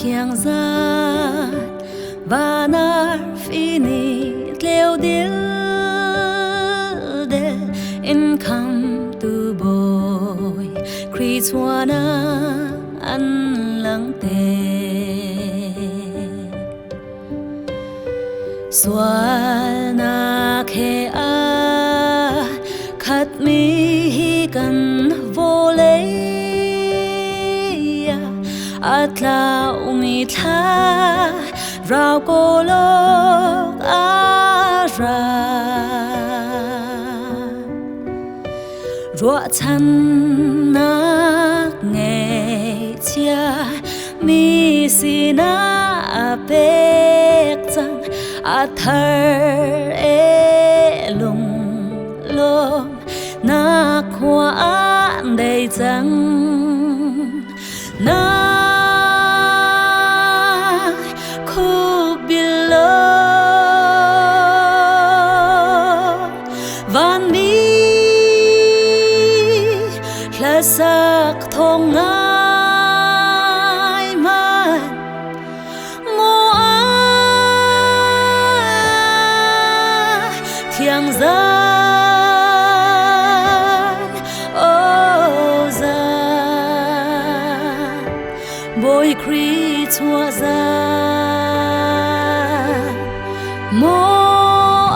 thiang gian và nar fini leo dil de in come to boy Kritwana an lang te swal na khe a khat mi kan vole atla umi tha rao ko lok a ra ruột chân nát nghe chia mi si na bek chang a thar e lung lom na khoa an đầy chang na khu bilo van mi là sắc thong ai man ngô a thiang gian ô gian bồi kri chua gian mô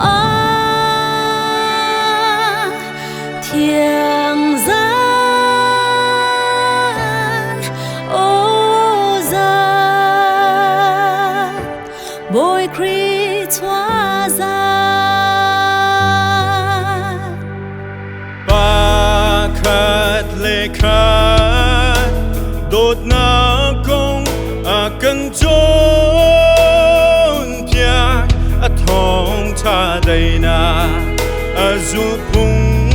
a thiang gian boy kri chua gian ba khát lệ khát đột na công a cần chốn pia a thong cha đầy na a du pung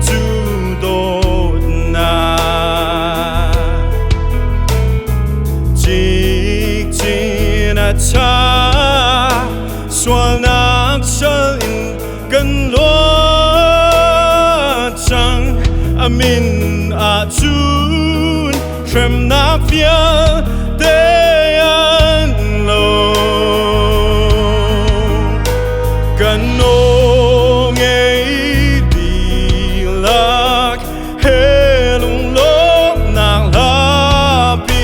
chu đột na chỉ na cha xóa nát sơ in gần loa trăng amin a chun trem na phía te an lo gần nô nghe đi lạc he lung lốp nàng la pi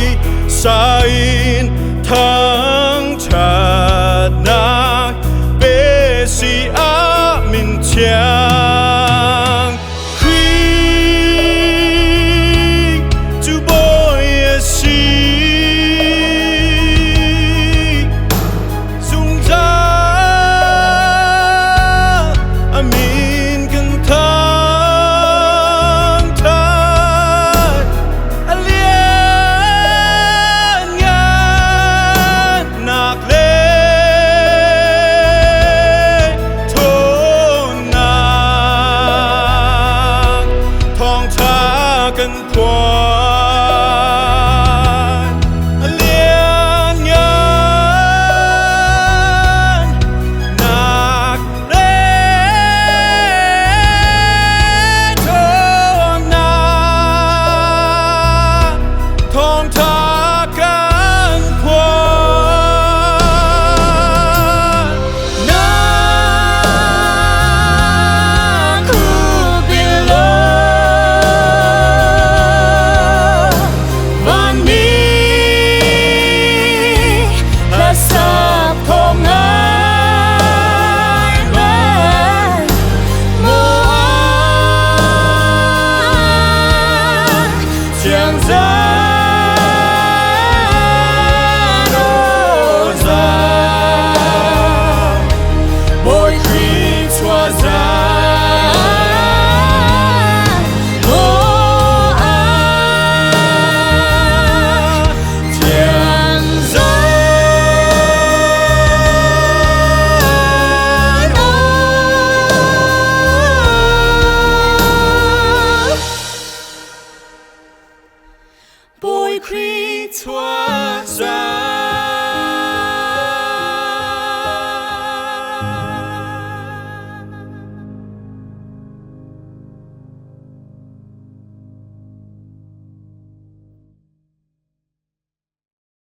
sain thang chát na bê si a min chiang khi tu boy a si dung ra a min kan thang thang a lian ngan nak le cần thoát liên nhân nạc lê thôn na thong tha cần thoát na khu bilo thiang gian ô gian bồi kri chua gian ô a thiang gian ô boy kri chua gian